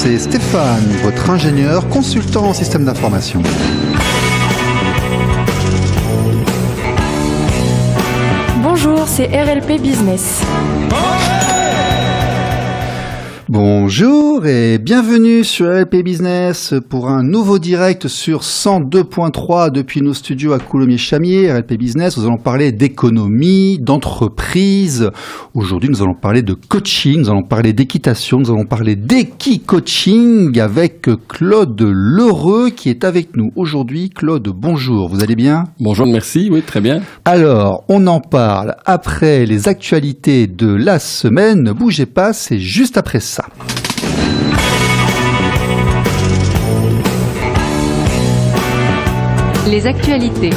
c'est Stéphane, votre ingénieur consultant en système d'information. Bonjour, c'est RLP Business. Bonjour et bienvenue sur RLP Business pour un nouveau direct sur 102.3 depuis nos studios à Coulommiers-Chamiers. RLP Business, nous allons parler d'économie, d'entreprise. Aujourd'hui, nous allons parler de coaching, nous allons parler d'équitation, nous allons parler d'équi-coaching avec Claude Lheureux qui est avec nous aujourd'hui. Claude, bonjour, vous allez bien ? Bonjour, merci, oui, très bien. Alors, on en parle après les actualités de la semaine. Ne bougez pas, c'est juste après ça. Les actualités.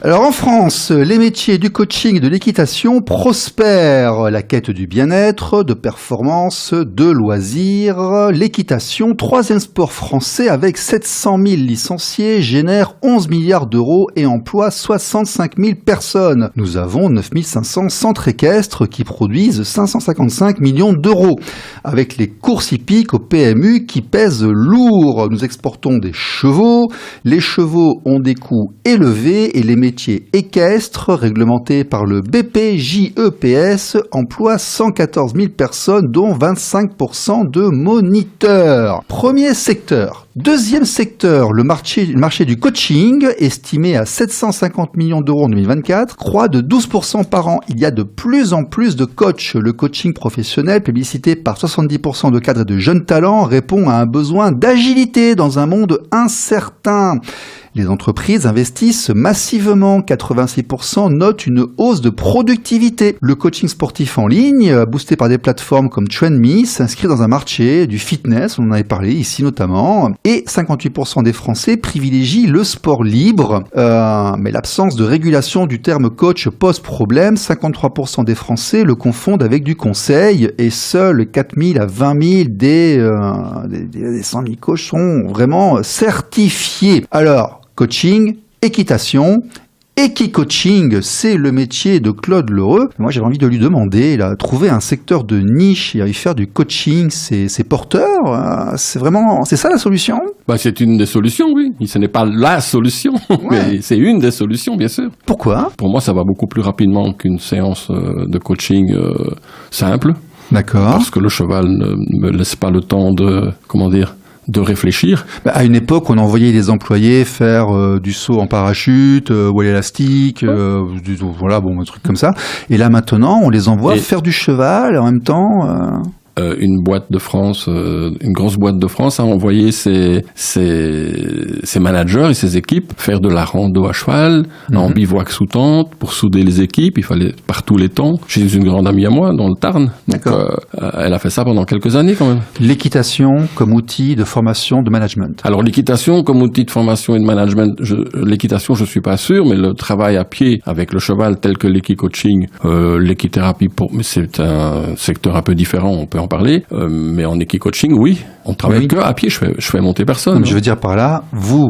Alors en France, les métiers du coaching et de l'équitation prospèrent. La quête du bien-être, de performance, de loisirs. L'équitation, troisième sport français avec 700 000 licenciés, génère 11 milliards d'euros et emploie 65 000 personnes. Nous avons 9 500 centres équestres qui produisent 555 millions d'euros. Avec les courses hippiques au PMU qui pèsent lourd. Nous exportons des chevaux. Les chevaux ont des coûts élevés et les métiers équestres, réglementés par le BPJEPS, emploient 114 000 personnes, dont 25% de moniteurs. Premier secteur. Deuxième secteur, le marché du coaching, estimé à 750 millions d'euros en 2024, croît de 12% par an. Il y a de plus en plus de coachs. Le coaching professionnel, publicité par 70% de cadres et de jeunes talents, répond à un besoin d'agilité dans un monde incertain. Les entreprises investissent massivement, 86% notent une hausse de productivité. Le coaching sportif en ligne, boosté par des plateformes comme TrendMe, s'inscrit dans un marché du fitness, on en avait parlé ici notamment, et 58% des Français privilégient le sport libre. Mais l'absence de régulation du terme coach pose problème, 53% des Français le confondent avec du conseil, et seuls 4 000 à 20 000 des 100 000 coachs sont vraiment certifiés. Alors, coaching, équitation, équi-coaching, c'est le métier de Claude Lheureux. Moi, j'avais envie de lui demander, il a trouvé un secteur de niche, il a faire du coaching, c'est porteur, c'est ça la solution ? C'est une des solutions, oui. Ce n'est pas la solution, mais c'est une des solutions, bien sûr. Pourquoi ? Pour moi, ça va beaucoup plus rapidement qu'une séance de coaching simple. D'accord. Parce que le cheval ne me laisse pas le temps de réfléchir. À une époque, on envoyait les employés faire du saut en parachute, ou à l'élastique, un truc comme ça. Et là, maintenant, on les envoie faire du cheval en même temps. Une boîte de France, une grosse boîte de France a envoyé ses managers et ses équipes faire de la rando à cheval, en bivouac sous tente, pour souder les équipes. Il fallait par tous les temps. Chez une grande amie à moi, dans le Tarn. D'accord. Elle a fait ça pendant quelques années quand même. L'équitation comme outil de formation, de management. Alors l'équitation comme outil de formation et de management, l'équitation je suis pas sûr, mais le travail à pied avec le cheval tel que l'équi-coaching, l'équithérapie, mais c'est un secteur un peu différent, on peut en parler, mais en équi-coaching, oui, on travaille que à pied, je fais monter personne. Non, je veux dire par là, vous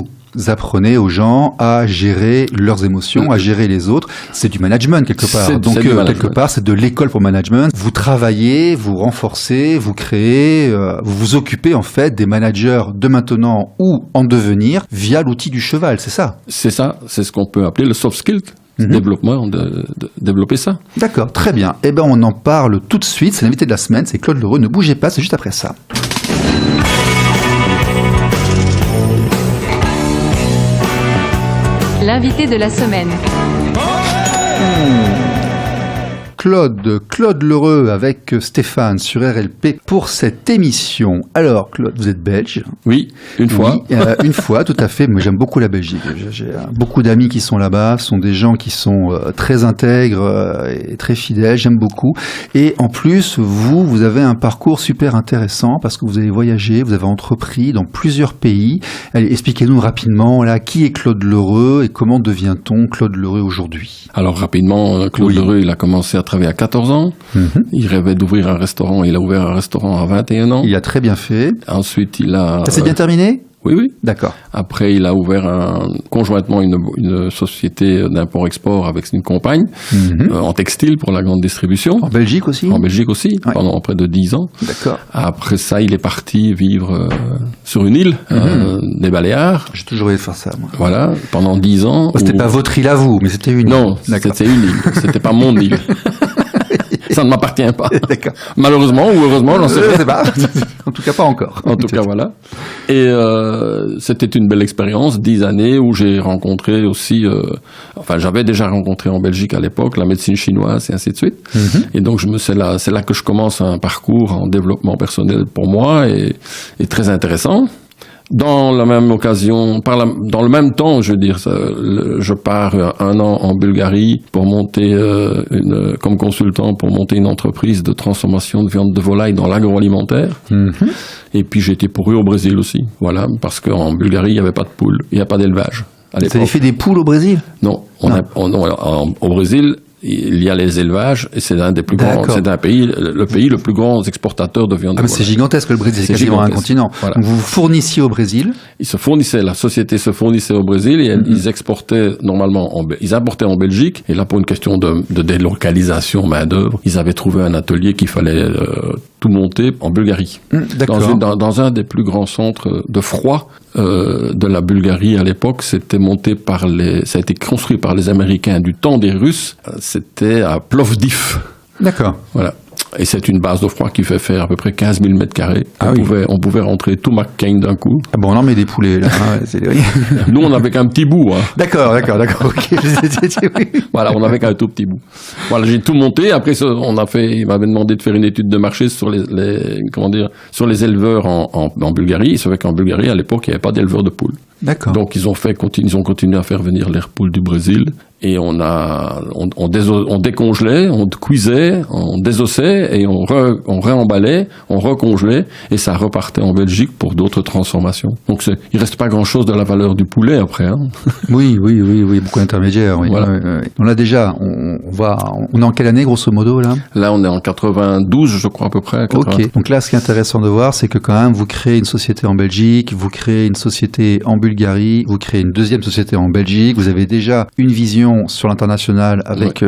apprenez aux gens à gérer leurs émotions, à gérer les autres. C'est du management quelque part. Donc quelque part, c'est de l'école pour management. Vous travaillez, vous renforcez, vous créez, vous vous occupez en fait des managers de maintenant ou en devenir via l'outil du cheval, c'est ça ? C'est ça, c'est ce qu'on peut appeler le soft skill. Développement, de développer ça. D'accord, très bien. On en parle tout de suite. C'est l'invité de la semaine, c'est Claude Lheureux. Ne bougez pas, c'est juste après ça. L'invité de la semaine. Claude Lheureux avec Stéphane sur RLP pour cette émission. Alors, Claude, vous êtes belge ? Oui, une fois. Oui, une fois, tout à fait. Moi, j'aime beaucoup la Belgique. J'ai beaucoup d'amis qui sont là-bas. Ce sont des gens qui sont très intègres et très fidèles. J'aime beaucoup. Et en plus, vous avez un parcours super intéressant parce que vous avez voyagé, vous avez entrepris dans plusieurs pays. Allez, expliquez-nous rapidement, là, qui est Claude Lheureux et comment devient-on Claude Lheureux aujourd'hui ? Alors, rapidement, Claude Lheureux, il a commencé à travailler à 14 ans. Il rêvait d'ouvrir un restaurant. Il a ouvert un restaurant à 21 ans. Il a très bien fait. Ensuite, il a... Ça s'est bien terminé ? Oui, oui. D'accord. Après, il a ouvert conjointement une société d'import-export avec une compagne en textile pour la grande distribution. En Belgique aussi? En Belgique aussi, Ouais. pendant près de 10 ans. D'accord. Après ça, il est parti vivre sur une île, des Baléares. J'ai toujours voulu faire ça, moi. Voilà, pendant 10 ans. C'était pas votre île à vous, mais c'était une île. Non, D'accord. c'était une île. C'était pas mon île. Ça ne m'appartient pas. D'accord. Malheureusement ou heureusement, j'en sais Je rien. sais pas. En tout cas, pas encore. En tout cas, voilà. Et c'était une belle expérience, 10 années où j'ai rencontré aussi, j'avais déjà rencontré en Belgique à l'époque la médecine chinoise et ainsi de suite. Et donc, c'est là que je commence un parcours en développement personnel pour moi et très intéressant. Dans la même occasion, dans le même temps, je veux dire, je pars 1 an en Bulgarie pour monter comme consultant pour monter une entreprise de transformation de viande de volaille dans l'agroalimentaire. Et puis j'ai été pourvu au Brésil aussi, voilà, parce qu'en Bulgarie il n'y avait pas de poules, il n'y a pas d'élevage à Vous l'époque. avez fait des poules au Brésil? Non, au Brésil. Il y a les élevages et c'est un des plus grands, D'accord. c'est un pays, le pays le plus grand exportateur de viande de Ah, mais c'est volaille. gigantesque, le Brésil, c'est C'est quasiment un gigantesque. continent. Voilà. Donc vous vous fournissiez au Brésil. La société se fournissait au Brésil et ils exportaient normalement, ils importaient en Belgique. Et là, pour une question de délocalisation main-d'œuvre, ils avaient trouvé un atelier qu'il fallait tout monter en Bulgarie. D'accord. Dans un des plus grands centres de froid de la Bulgarie à l'époque, ça a été construit par les Américains du temps des Russes. C'était à Plovdiv. D'accord. Voilà. Et c'est une base de froid qui fait faire à peu près 15 000 mètres carrés. Ah oui. On pouvait rentrer tout McCain d'un coup. Ah bon, on en met des poulets, là. Ah ouais, c'est... Nous, on n'avait qu'un petit bout, hein. D'accord, ok. Oui. Voilà, on avait qu'un tout petit bout. Voilà, j'ai tout monté. Après, il m'avait demandé de faire une étude de marché sur sur les éleveurs en Bulgarie. Il se fait qu'en Bulgarie, à l'époque, il n'y avait pas d'éleveurs de poules. D'accord. Donc, ils ont continué à faire venir les poules du Brésil. Et on décongelait, on cuisait, on désossait et on réemballait, on recongelait et ça repartait en Belgique pour d'autres transformations. Donc il reste pas grand chose de la valeur du poulet après, hein. Oui, beaucoup d'intermédiaires, oui. Voilà. Ouais. Donc là, déjà, on est en quelle année, grosso modo, là? Là, on est en 92, je crois, à peu près. 80. Ok. Donc là, ce qui est intéressant de voir, c'est que quand même, vous créez une société en Belgique, vous créez une société en Bulgarie, vous créez une deuxième société en Belgique, vous avez déjà une vision sur l'international avec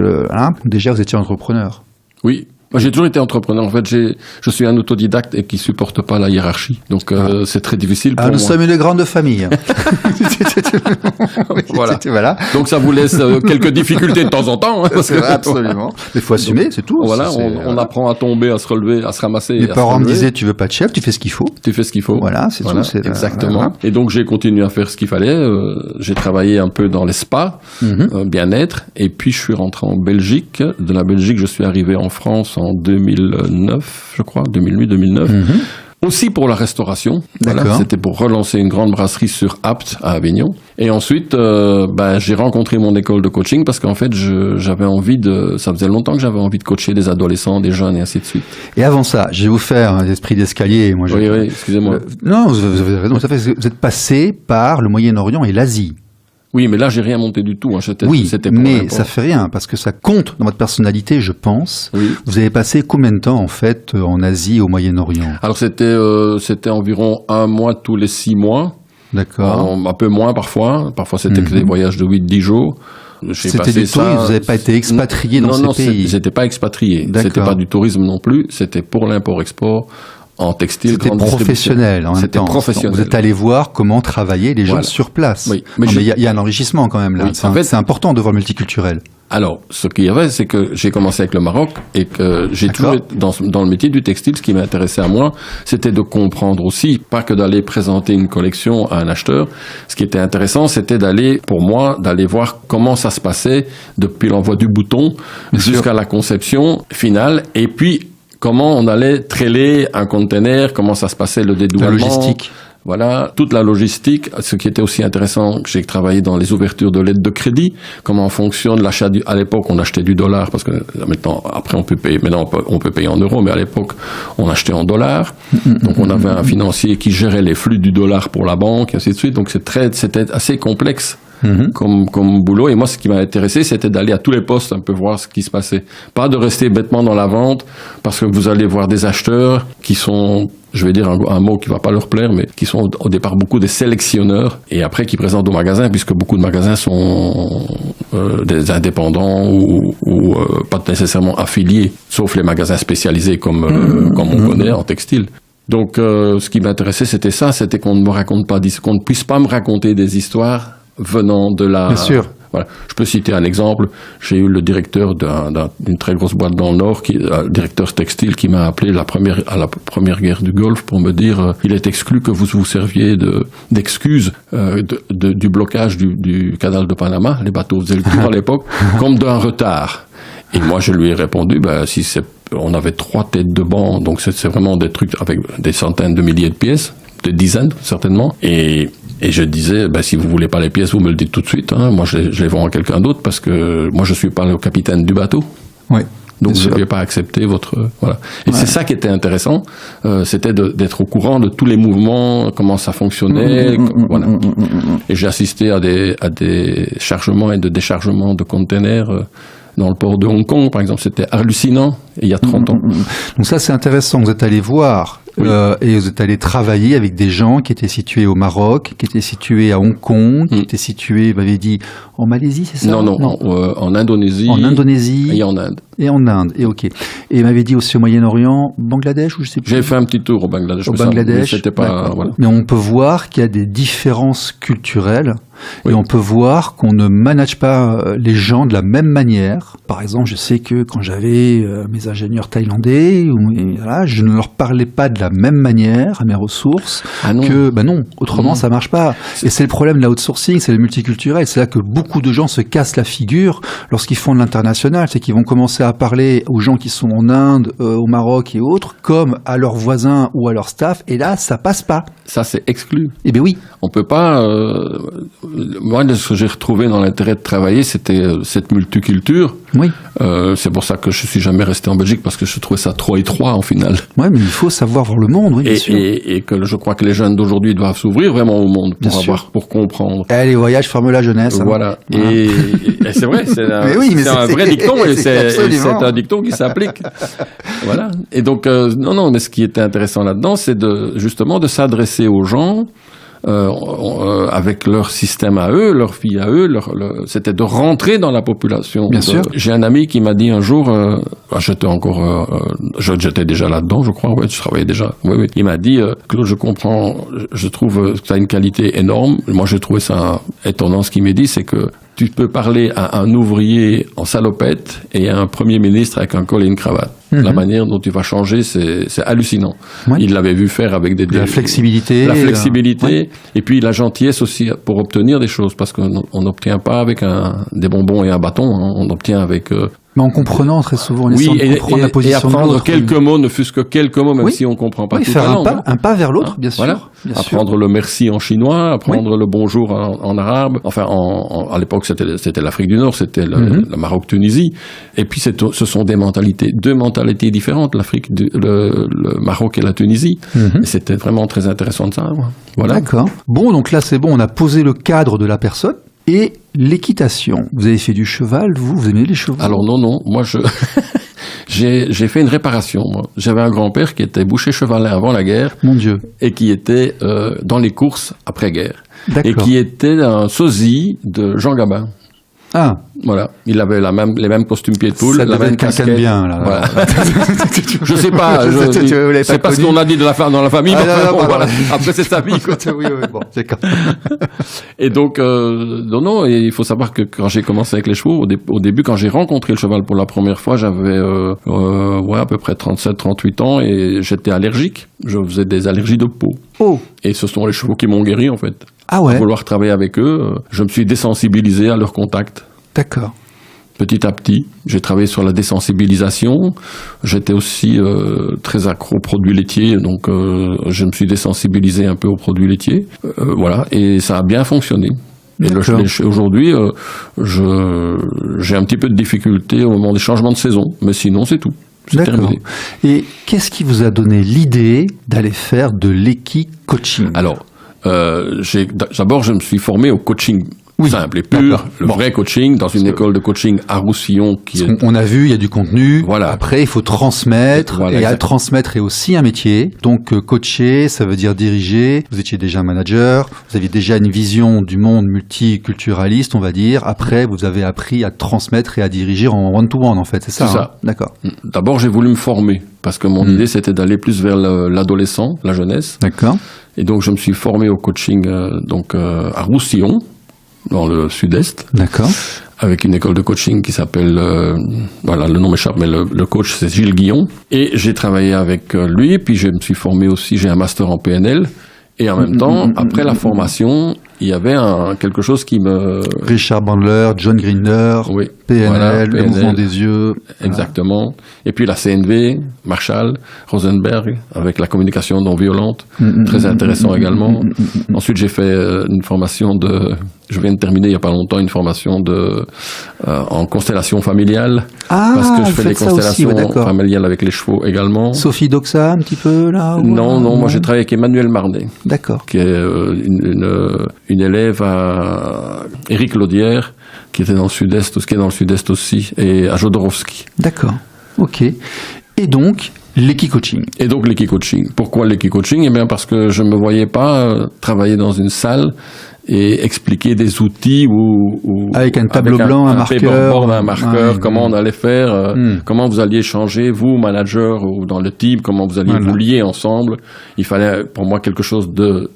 déjà, vous étiez entrepreneur. Oui. Moi, j'ai toujours été entrepreneur. En fait, je suis un autodidacte et qui supporte pas la hiérarchie. Donc, c'est très difficile pour Nous moi. sommes une grande famille. Voilà. Voilà. Donc, ça vous laisse quelques difficultés de temps en temps. Hein, parce C'est vrai, absolument. Mais il faut assumer, c'est tout. Voilà, on apprend à tomber, à se relever, à se ramasser. Mes parents me disaient, tu veux pas de chef, tu fais ce qu'il faut. Tu fais ce qu'il faut. Voilà, c'est tout. C'est, exactement. voilà. Et donc, j'ai continué à faire ce qu'il fallait. J'ai travaillé un peu dans les spas, bien-être. Et puis, je suis rentré en Belgique. De la Belgique, je suis arrivé en France en 2009, je crois, 2008-2009. Aussi pour la restauration. Voilà, c'était pour relancer une grande brasserie sur Apt à Avignon. Et ensuite, j'ai rencontré mon école de coaching parce qu'en fait, ça faisait longtemps que j'avais envie de coacher des adolescents, des jeunes et ainsi de suite. Et avant ça, je vais vous faire un esprit d'escalier. Moi, oui, excusez-moi. Non, vous avez raison. Vous êtes passé par le Moyen-Orient et l'Asie. Oui, mais là, j'ai rien monté du tout. Hein. C'était pour mais l'import. ça fait rien, parce que ça compte dans votre personnalité, je pense. Oui. Vous avez passé combien de temps, en fait, en Asie et au Moyen-Orient? Alors, c'était environ 1 mois tous les 6 mois. D'accord. Un peu moins parfois. Parfois, c'était que des voyages de 8-10 jours. C'était du tourisme, vous n'avez pas été expatrié dans ces pays? Non, j'étais pas expatrié. D'accord. C'était pas du tourisme non plus. C'était pour l'import-export. En textile, c'était professionnel en même temps. C'était professionnel. Donc vous êtes allé voir comment travaillaient les gens sur place. Oui. Mais il y a un enrichissement quand même là. Oui. C'est important de voir le multiculturel. Alors, ce qu'il y avait, c'est que j'ai commencé avec le Maroc et que j'ai toujours été dans le métier du textile. Ce qui m'intéressait à moi, c'était de comprendre aussi, pas que d'aller présenter une collection à un acheteur. Ce qui était intéressant, c'était d'aller voir comment ça se passait depuis l'envoi du bouton jusqu'à la conception finale. Et puis, comment on allait tréler un conteneur, comment ça se passait, le dédouanement. La logistique. Voilà, toute la logistique. Ce qui était aussi intéressant, j'ai travaillé dans les ouvertures de lettres de crédit. Comment fonctionne l'achat à l'époque, on achetait du dollar parce que maintenant, après on peut payer, maintenant on peut payer en euros, mais à l'époque, on achetait en dollars. Donc on avait un financier qui gérait les flux du dollar pour la banque, et ainsi de suite. Donc c'était assez complexe. comme boulot. Et moi, ce qui m'a intéressé, c'était d'aller à tous les postes, un peu voir ce qui se passait. Pas de rester bêtement dans la vente, parce que vous allez voir des acheteurs qui sont, je vais dire un mot qui va pas leur plaire, mais qui sont au départ beaucoup des sélectionneurs, et après qui présentent au magasin, puisque beaucoup de magasins sont des indépendants ou pas nécessairement affiliés, sauf les magasins spécialisés comme on connaît en textile. Donc, ce qui m'intéressait, c'était ça, c'était qu'on ne me raconte pas, qu'on ne puisse pas me raconter des histoires venant de la... Bien sûr. Voilà. Je peux citer un exemple. J'ai eu le directeur d'une très grosse boîte dans le Nord, directeur textile, qui m'a appelé à la première guerre du Golfe pour me dire il est exclu que vous vous serviez d'excuses du blocage du canal de Panama. Les bateaux faisaient le tour à l'époque, comme d'un retard. Et moi, je lui ai répondu, on avait 3 têtes de banc, donc c'est vraiment des trucs avec des centaines de milliers de pièces, des dizaines certainement. Et je disais, si vous voulez pas les pièces, vous me le dites tout de suite. Hein. Moi, je les vends à quelqu'un d'autre parce que moi, je suis pas le capitaine du bateau. Oui. Donc, vous ne deviez pas accepter votre... Voilà. Et c'est ça qui était intéressant, c'était d'être au courant de tous les mouvements, comment ça fonctionnait. Voilà. Et j'ai assisté à des chargements et de déchargements de containers dans le port de Hong Kong, par exemple. C'était hallucinant, il y a 30 ans. Donc ça, c'est intéressant. Vous êtes allé voir et vous êtes allé travailler avec des gens qui étaient situés au Maroc, qui étaient situés à Hong Kong, qui étaient situés, vous m'avez dit, en Malaisie, c'est ça? Non. En Indonésie. En Indonésie. Et en Inde. Et en Inde, et ok. Et il m'avait dit aussi au Moyen-Orient, Bangladesh, ou je sais plus. J'ai fait un petit tour au Bangladesh. Mais c'était pas, voilà. Mais on peut voir qu'il y a des différences culturelles, et on peut voir qu'on ne manage pas les gens de la même manière. Par exemple, je sais que quand j'avais mes ingénieurs thaïlandais, je ne leur parlais pas de la même manière à mes ressources que, autrement ça marche pas. Et c'est le problème de l'outsourcing, c'est le multiculturel. C'est là que beaucoup de gens se cassent la figure lorsqu'ils font de l'international, c'est qu'ils vont commencer à parler aux gens qui sont en Inde, au Maroc et autres, comme à leurs voisins ou à leur staff, et là, ça passe pas. Ça, c'est exclu. Eh bien oui. On peut pas... moi, ce que j'ai retrouvé dans l'intérêt de travailler, c'était cette multiculture. Oui. C'est pour ça que je suis jamais resté en Belgique, parce que je trouvais ça trop étroit, en final. Oui, mais il faut savoir voir le monde, oui, bien sûr. Et que je crois que les jeunes d'aujourd'hui doivent s'ouvrir vraiment au monde pour comprendre. Les voyages forment la jeunesse. Voilà. Et c'est vrai, c'est un vrai dicton, et c'est un dicton qui s'applique. Voilà. Et donc, mais ce qui était intéressant là-dedans, c'est justement de s'adresser aux gens, avec leur système à eux, leur vie à eux, c'était de rentrer dans la population. Bien sûr. J'ai un ami qui m'a dit un jour, j'étais déjà là-dedans, je crois, je travaillais déjà. Oui. Il m'a dit, Claude, je comprends, je trouve que tu as une qualité énorme. Moi, j'ai trouvé ça étonnant. Ce qu'il m'a dit, c'est que tu peux parler à un ouvrier en salopette et à un premier ministre avec un col et une cravate. La manière dont tu vas changer, c'est hallucinant. Oui. Il l'avait vu faire avec la flexibilité. Et puis la gentillesse aussi pour obtenir des choses, parce qu'on n'obtient pas avec des bonbons et un bâton, on obtient avec... Mais en comprenant très souvent, de comprendre la position et apprendre quelques mots, ne fût-ce que quelques mots, même si on comprend pas tout. Faire un pas vers l'autre, bien sûr. Voilà. Apprendre le merci en chinois, apprendre le bonjour en arabe. Enfin, à l'époque, c'était l'Afrique du Nord, c'était le Maroc-Tunisie. Et puis, ce sont deux mentalités différentes, le Maroc et la Tunisie. Et c'était vraiment très intéressant de ça. Voilà. D'accord. Bon, donc là, c'est bon, on a posé le cadre de la personne. Et l'équitation. Vous avez fait du cheval, vous aimez les chevaux? Alors non, moi j'ai fait une réparation. Moi. J'avais un grand-père qui était boucher chevalin avant la guerre. Mon Dieu. Et qui était dans les courses après-guerre. D'accord. Et qui était un sosie de Jean Gabin. Ah. Voilà. Il avait les mêmes costumes pieds de poule, la même casquette. Bien, là. Voilà. Je sais pas, c'est pas ce qu'on a dit dans la famille. Voilà. Après, c'est sa vie, quoi. Oui, bon, d'accord. Et donc, et il faut savoir que quand j'ai commencé avec les chevaux, au début, quand j'ai rencontré le cheval pour la première fois, j'avais, à peu près 37, 38 ans et j'étais allergique. Je faisais des allergies de peau. Oh. Et ce sont les chevaux qui m'ont guéri, en fait. Ah ouais. À vouloir travailler avec eux, je me suis désensibilisé à leur contact. D'accord. Petit à petit, j'ai travaillé sur la désensibilisation. J'étais aussi très accro aux produits laitiers, donc je me suis désensibilisé un peu aux produits laitiers. Voilà, et ça a bien fonctionné. Et aujourd'hui, j'ai un petit peu de difficulté au moment des changements de saison, mais sinon c'est tout. C'est terminé. Et qu'est-ce qui vous a donné l'idée d'aller faire de l'équi-coaching? Alors, d'abord, je me suis formé au coaching Oui, simple et pur, d'accord. le vrai coaching dans une école de coaching à Roussillon qui est... On a vu, il y a du contenu. Voilà. Après, il faut transmettre. Voilà, et à exact. transmettre est aussi un métier. Donc, coacher, ça veut dire diriger. Vous étiez déjà manager. Vous aviez déjà une vision du monde multiculturaliste, on va dire. Après, vous avez appris à transmettre et à diriger en one-to-one, en fait. C'est ça. C'est hein ça. D'accord. D'abord, j'ai voulu me former parce que mon idée, c'était d'aller plus vers l'adolescent, la jeunesse. D'accord. Et donc, je me suis formé au coaching à Roussillon, dans le sud-est, D'accord. avec une école de coaching qui s'appelle, voilà, le nom m'échappe, mais le coach, c'est Gilles Guillon. Et j'ai travaillé avec lui, puis je me suis formé aussi, j'ai un master en PNL. Et en même temps, après la formation, il y avait quelque chose qui me... Richard Bandler, John Grinder, Oui, PNL, voilà, le PNL. mouvement des yeux. Exactement. Et puis la CNV, Marshall, Rosenberg, avec la communication non violente, très intéressant également. Ensuite, j'ai fait une formation je viens de terminer il n'y a pas longtemps, une formation en constellation familiale. Ah, parce que je vous fais des faites ça aussi, constellations ouais, d'accord. familiales avec les chevaux également. Sophie Doxa, un petit peu, là ou Non, moi j'ai travaillé avec Emmanuel Marnet, D'accord. qui est une élève à Éric Laudière, qui était dans le sud-est, qui est dans le sud-est aussi, et à Jodorowsky. D'accord. Ok. Et donc, l'équi-coaching. Et donc l'équi-coaching. Pourquoi l'équi-coaching? Eh bien parce que je me voyais pas travailler dans une salle et expliquer des outils ou Avec un tableau blanc, un marqueur. paperboard, un marqueur, Ouais, comment on allait faire, comment vous alliez échanger, vous, manager ou dans le team, comment vous alliez Voilà. vous lier ensemble. Il fallait pour moi quelque chose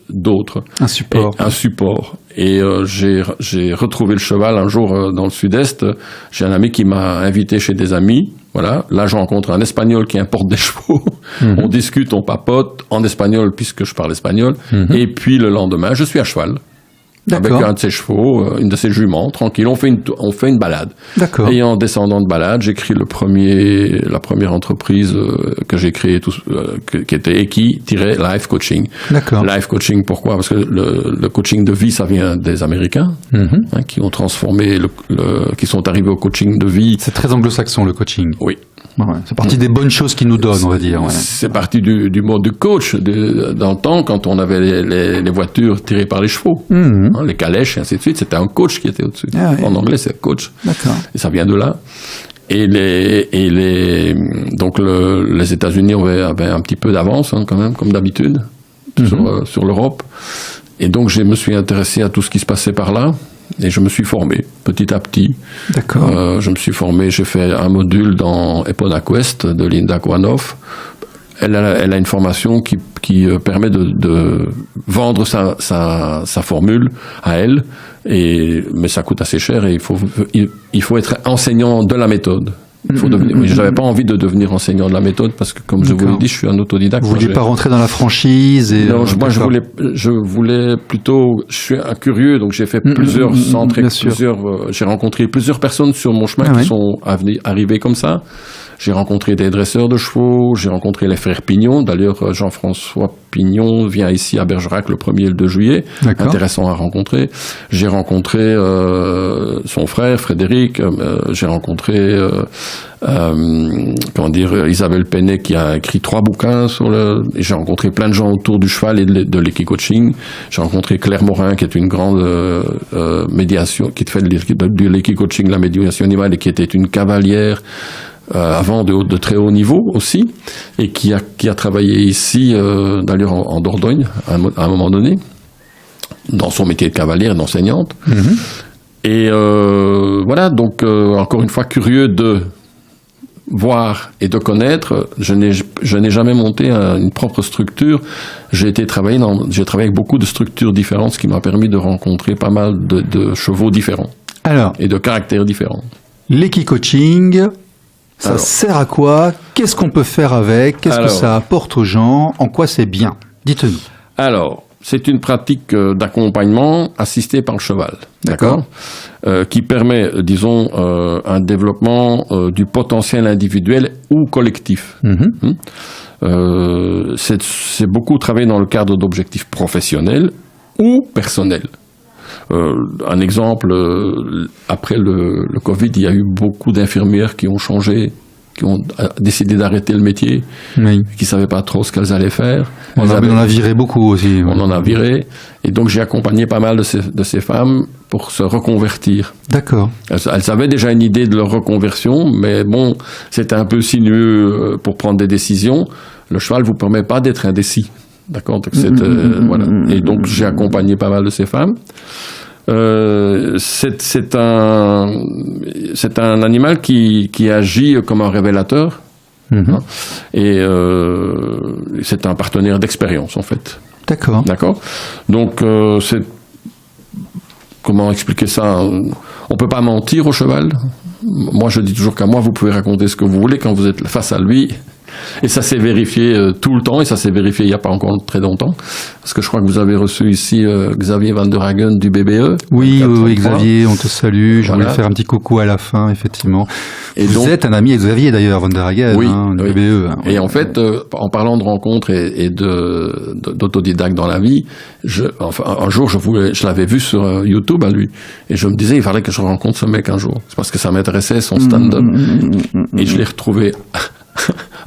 d'autre. Un support. Et un support. Et j'ai retrouvé le cheval un jour dans le sud-est. J'ai un ami qui m'a invité chez des amis. Voilà. Là, je rencontre un Espagnol qui importe des chevaux. On discute, on papote en espagnol puisque je parle espagnol. Et puis le lendemain, je suis à cheval. Avec D'accord. un de ses chevaux, une de ses juments, tranquille. On fait une balade. D'accord. Et en descendant de balade, j'ai créé la première entreprise que j'ai créée, qui était Equi-Life Coaching. D'accord. Life Coaching, pourquoi? Parce que le coaching de vie, ça vient des Américains, qui ont transformé, qui sont arrivés au coaching de vie. C'est très anglo-saxon, le coaching. Oui. Ouais, c'est partie des bonnes choses qu'ils nous donnent, on va dire. Ouais. C'est parti du mode du coach, dans le temps, quand on avait les voitures tirées par les chevaux, les calèches et ainsi de suite. C'était un coach qui était au-dessus. Ah oui. En anglais, c'est coach. D'accord. Et ça vient de là. Donc les États-Unis avaient un petit peu d'avance, quand même, comme d'habitude, sur l'Europe. Et donc, je me suis intéressé à tout ce qui se passait par là. Et je me suis formé petit à petit. D'accord. Je me suis formé, j'ai fait un module dans Epona Quest de Linda Kwanoff. Elle a une formation qui permet de vendre sa formule à elle, mais ça coûte assez cher et il faut être enseignant de la méthode. Je n'avais pas envie de devenir enseignant de la méthode parce que, comme je vous l'ai dit, je suis un autodidacte. Vous vouliez pas rentrer dans la franchise et non, moi je voulais plutôt. Je suis un curieux, donc j'ai fait plusieurs centres, j'ai rencontré plusieurs personnes sur mon chemin qui sont arrivées comme ça. J'ai rencontré des dresseurs de chevaux, j'ai rencontré les frères Pignon. D'ailleurs, Jean-François Pignon vient ici à Bergerac le 1er et le 2 juillet. D'accord. Intéressant à rencontrer. J'ai rencontré son frère Frédéric. J'ai rencontré Isabelle Penet qui a écrit 3 bouquins et j'ai rencontré plein de gens autour du cheval et de l'équi-coaching. J'ai rencontré Claire Morin qui est une grande médiation, qui fait de l'équi-coaching, la médiation animale et qui était une cavalière avant de très haut niveau aussi, et qui a travaillé ici, d'ailleurs en Dordogne, à un moment donné, dans son métier de cavalière, d'enseignante. Et voilà, donc encore une fois, curieux de voir et de connaître. Je n'ai jamais monté une propre structure. J'ai travaillé avec beaucoup de structures différentes, ce qui m'a permis de rencontrer pas mal de chevaux différents. Alors, et de caractères différents. L'équi-coaching, ça sert à quoi? Qu'est-ce qu'on peut faire avec? Qu'est-ce que ça apporte aux gens? En quoi c'est bien? Dites-nous. Alors, c'est une pratique d'accompagnement assistée par le cheval, d'accord, qui permet, disons, un développement du potentiel individuel ou collectif. C'est beaucoup travaillé dans le cadre d'objectifs professionnels ou personnels. Un exemple, après le Covid, il y a eu beaucoup d'infirmières qui ont changé qui ont décidé d'arrêter le métier, Oui. qui savaient pas trop ce qu'elles allaient faire. On en a viré beaucoup aussi. On en a viré. Et donc, j'ai accompagné pas mal de ces femmes pour se reconvertir. D'accord. Elles avaient déjà une idée de leur reconversion, mais bon, c'était un peu sinueux pour prendre des décisions. Le cheval vous permet pas d'être indécis. D'accord? Donc, voilà. Et donc, j'ai accompagné pas mal de ces femmes. C'est un animal qui agit comme un révélateur. Hein, et c'est un partenaire d'expérience, en fait. D'accord. D'accord. Donc, comment expliquer ça? On peut pas mentir au cheval. Moi, je dis toujours qu'à moi, vous pouvez raconter ce que vous voulez quand vous êtes face à lui. Et ça s'est vérifié tout le temps, et ça s'est vérifié il n'y a pas encore très longtemps. Parce que je crois que vous avez reçu ici Xavier Van der Hagen du BBE. Oui, Xavier, on te salue. Je Voilà. voulais faire un petit coucou à la fin, effectivement. Et vous donc, êtes un ami de Xavier, d'ailleurs, Van der Hagen, oui, du oui. BBE. Hein. Et en fait, en parlant de rencontres et d'autodidacte dans la vie, un jour, je l'avais vu sur YouTube à lui. Et je me disais, il fallait que je rencontre ce mec un jour. C'est parce que ça m'intéressait, son stand-up. Et je l'ai retrouvé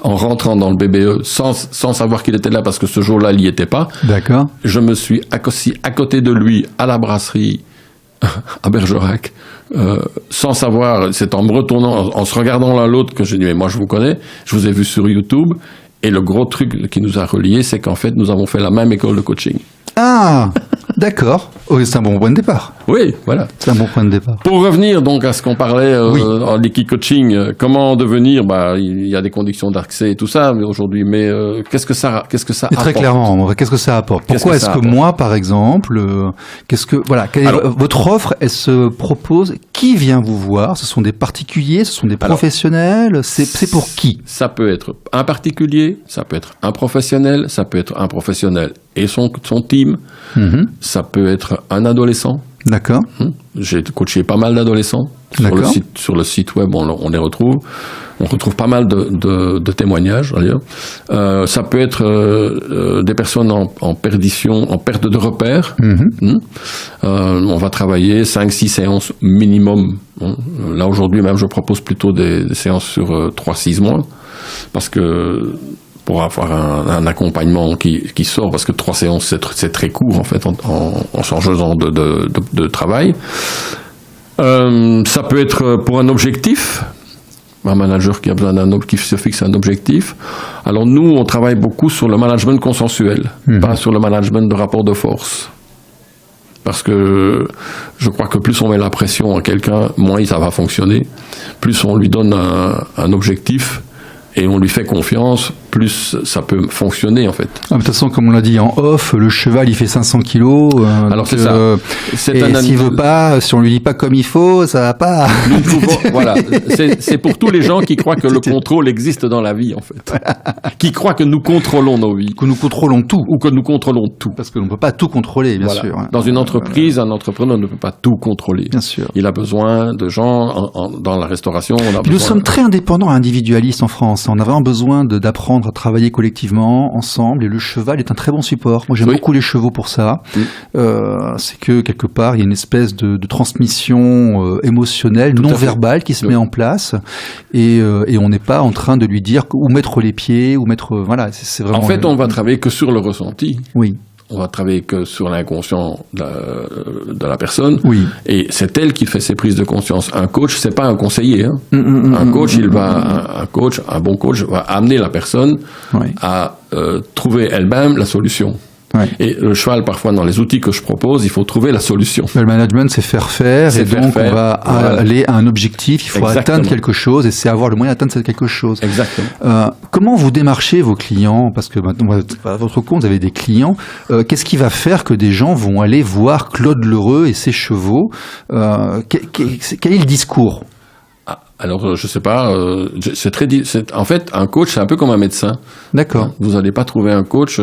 en rentrant dans le BBE sans savoir qu'il était là, parce que ce jour-là, il n'y était pas. D'accord. Je me suis assis à côté de lui à la brasserie à Bergerac, sans savoir, c'est en me retournant, en se regardant l'un l'autre que j'ai dit, mais moi je vous connais, je vous ai vu sur YouTube, et le gros truc qui nous a reliés, c'est qu'en fait, nous avons fait la même école de coaching. Ah, d'accord. Oui, c'est un bon point de départ. Oui, voilà. C'est un bon point de départ. Pour revenir donc à ce qu'on parlait Oui. en liquid coaching, comment devenir, il y a des conditions d'accès et tout ça aujourd'hui, mais qu'est-ce que ça Et apporte? très clairement, qu'est-ce que ça apporte? Qu'est-ce Pourquoi que est-ce ça que apporte moi, par exemple, quelle est Alors- votre offre, elle se propose, qui vient vous voir? Ce sont des particuliers, ce sont des Alors- professionnels, c'est pour qui? Ça peut être un particulier, ça peut être un professionnel, ça peut être un professionnel et son team, ça peut être un adolescent. D'accord. J'ai coaché pas mal d'adolescents. D'accord. Sur le site web, on les retrouve. On retrouve pas mal de témoignages, d'ailleurs. Ça peut être des personnes en perdition, en perte de repères. On va travailler 5-6 séances minimum. Là, aujourd'hui, même, je propose plutôt des séances sur 3-6 mois. Parce que pour avoir un accompagnement qui sort, parce que 3 séances, c'est très court, en fait, en changeant de travail. Ça peut être pour un objectif, un manager qui a besoin qui se fixe un objectif. Alors nous, on travaille beaucoup sur le management consensuel, pas sur le management de rapport de force. Parce que je crois que plus on met la pression à quelqu'un, moins ça va fonctionner. Plus on lui donne un objectif et on lui fait confiance, plus ça peut fonctionner, en fait. De toute façon, comme on l'a dit en off, le cheval, il fait 500 kilos. Alors, c'est ça. C'est et un s'il animal- veut pas, si on lui dit pas comme il faut, ça va pas. Nous ne pouvons- voilà, c'est pour tous les gens qui croient que le contrôle existe dans la vie, en fait. Qui croient que nous contrôlons nos vies. Que nous contrôlons tout. Ou que nous contrôlons tout. Parce qu'on ne peut pas tout contrôler, bien Voilà. sûr. Dans une entreprise, un entrepreneur ne peut pas tout contrôler. Bien sûr. Il a besoin de gens dans la restauration. Puis nous sommes très indépendants et individualistes en France. On a vraiment besoin d'apprendre à travailler collectivement, ensemble, et le cheval est un très bon support. Moi, j'aime beaucoup les chevaux pour ça. C'est que, quelque part, il y a une espèce de transmission émotionnelle, non verbale, qui se met en place, et on n'est pas en train de lui dire où mettre les pieds, où mettre... voilà, c'est vraiment... En fait, on va travailler que sur le ressenti. Oui. On va travailler que sur l'inconscient de la personne. Oui. Et c'est elle qui fait ses prises de conscience. Un coach, c'est pas un conseiller. Hein. Un coach, un bon coach va amener la personne à trouver elle-même la solution. Ouais. Et le cheval, parfois, dans les outils que je propose, il faut trouver la solution. Le management, c'est faire faire, et donc on va aller à un objectif, il faut atteindre quelque chose, et c'est avoir le moyen d'atteindre cette quelque chose. Exactement. Comment vous démarchez vos clients? Parce que maintenant, à votre compte, vous avez des clients. Qu'est-ce qui va faire que des gens vont aller voir Claude Lheureux et ses chevaux? Quel est le discours? Alors, je sais pas, en fait, un coach, c'est un peu comme un médecin. D'accord. Vous n'allez pas trouver un coach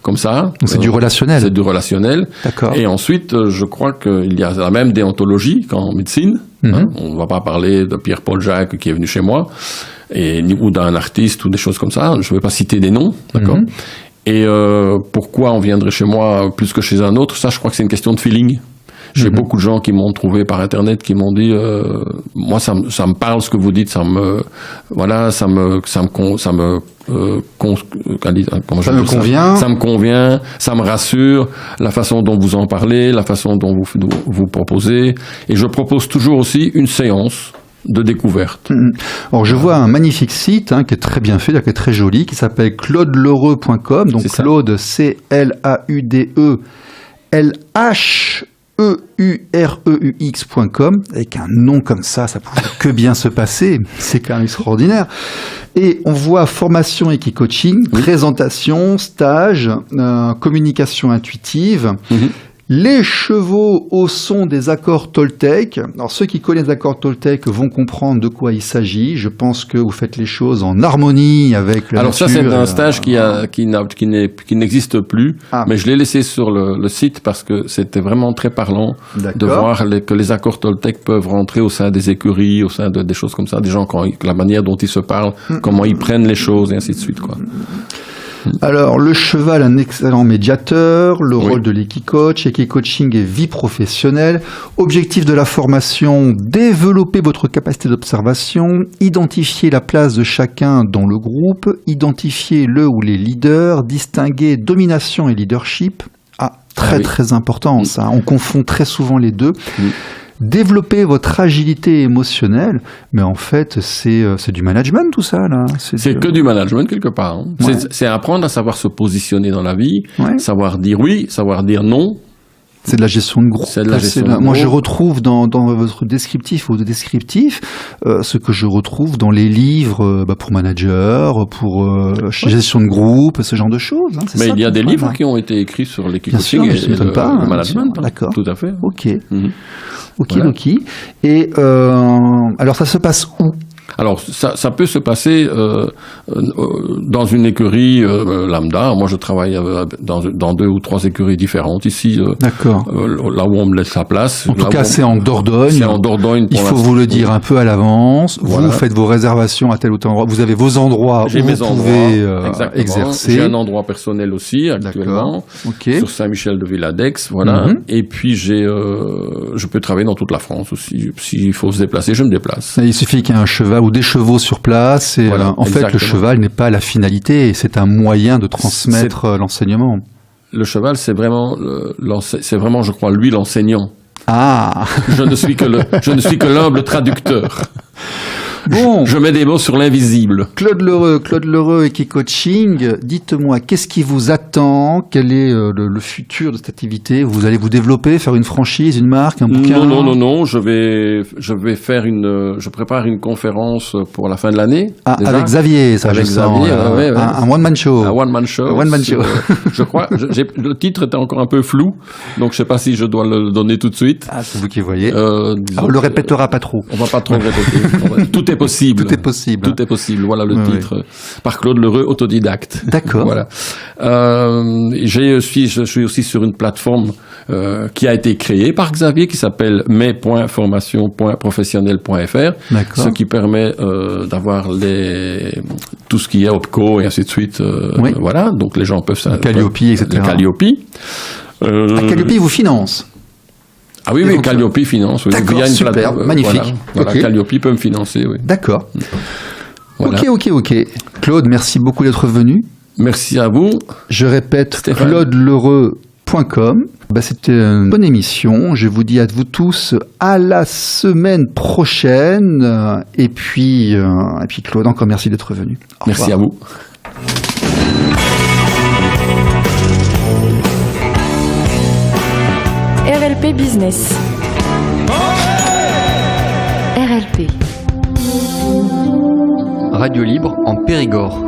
comme ça. Donc c'est du relationnel. C'est du relationnel. D'accord. Et ensuite, je crois qu'il y a la même déontologie qu'en médecine. On ne va pas parler de Pierre-Paul Jacques qui est venu chez moi, ou d'un artiste ou des choses comme ça. Je ne vais pas citer des noms, d'accord. Et pourquoi on viendrait chez moi plus que chez un autre? Ça, je crois que c'est une question de feeling. J'ai beaucoup de gens qui m'ont trouvé par Internet, qui m'ont dit, moi, ça me parle ce que vous dites, ça me convient. Ça me convient, ça me rassure, la façon dont vous en parlez, la façon dont vous proposez. Et je propose toujours aussi une séance de découverte. Alors je vois un magnifique site qui est très bien fait, qui est très joli, qui s'appelle claudelereux.com. Donc Claude, C-L-A-U-D-E L-H-E-U-R-E-U-X.com. Avec un nom comme ça pouvait que bien se passer. C'est quand même extraordinaire. Et on voit formation et coaching, présentation, stage, communication intuitive. Les chevaux au son des accords Toltec. Alors ceux qui connaissent les accords Toltec vont comprendre de quoi il s'agit. Je pense que vous faites les choses en harmonie avec la nature. Alors ça, c'est un stage qui n'existe plus, mais je l'ai laissé sur le site parce que c'était vraiment très parlant de voir que les accords Toltec peuvent rentrer au sein des écuries, au sein des choses comme ça, des gens, la manière dont ils se parlent, comment ils prennent les choses et ainsi de suite, quoi. Alors, le cheval, un excellent médiateur, le rôle de l'équicoach, équicoaching et vie professionnelle. Objectif de la formation, développer votre capacité d'observation, identifier la place de chacun dans le groupe, identifier le ou les leaders, distinguer domination et leadership. Très important ça, on confond très souvent les deux. Développer votre agilité émotionnelle, mais en fait, c'est du management tout ça, là. C'est que du management quelque part. C'est apprendre à savoir se positionner dans la vie, savoir dire oui, savoir dire non. C'est de la gestion de groupe. C'est de la gestion de groupe. Moi, je retrouve dans votre descriptif ou descriptif ce que je retrouve dans les livres pour managers, pour gestion de groupe, ce genre de choses. Mais il y a des livres qui ont été écrits sur l'équicoaching et le management. D'accord. Tout à fait. Ok. Ok. Et alors, ça se passe où ? Alors, ça peut se passer dans une écurie lambda. Moi, je travaille dans 2 ou 3 écuries différentes ici. D'accord. Là où on me laisse la place. En tout cas, c'est en Dordogne. C'est en Dordogne. Il faut vous le dire un peu à l'avance. Voilà. Vous faites vos réservations à tel ou tel endroit. Vous avez vos endroits où vous pouvez exercer. J'ai un endroit personnel aussi actuellement sur Saint-Michel de Villadex. Voilà. Et puis je peux travailler dans toute la France aussi. S'il faut se déplacer, je me déplace. Il suffit qu'il y ait un cheval ou des chevaux sur place. Et en fait, le cheval n'est pas la finalité, c'est un moyen de transmettre l'enseignement. Le cheval, c'est vraiment, je crois, lui l'enseignant. Je ne suis que l'humble traducteur. Bon. Je mets des mots sur l'invisible. Claude Lereux, Equicoaching, dites-moi, qu'est-ce qui vous attend? Quel est le futur de cette activité? Vous allez vous développer, faire une franchise, une marque, un bouquin? Non. Je prépare une conférence pour la fin de l'année. Avec Xavier, ça, avec Xavier, un one-man show. Un one-man show. Je crois, le titre était encore un peu flou, donc je sais pas si je dois le donner tout de suite. C'est vous qui voyez. On le répétera pas trop. On va pas trop le répéter. Tout est possible. Tout est possible. Voilà le titre. Par Claude Lereux, autodidacte. D'accord. Voilà. Je suis aussi sur une plateforme qui a été créée par Xavier, qui s'appelle mes.formation.professionnel.fr. Ce qui permet d'avoir tout ce qui est OPCO et ainsi de suite. Voilà. Donc les gens peuvent Calliope, etc. Calliope. Calliope vous finance. Ah oui, Calliope finance. Oui. D'accord, super, magnifique. Voilà, Calliope peut me financer, oui. D'accord. Voilà. Ok. Claude, merci beaucoup d'être venu. Merci à vous. Je répète, claudelereux.com. C'était une bonne émission. Je vous dis à vous tous à la semaine prochaine. Et puis Claude, encore merci d'être venu. Merci à vous. RLP Business. RLP. Radio libre en Périgord.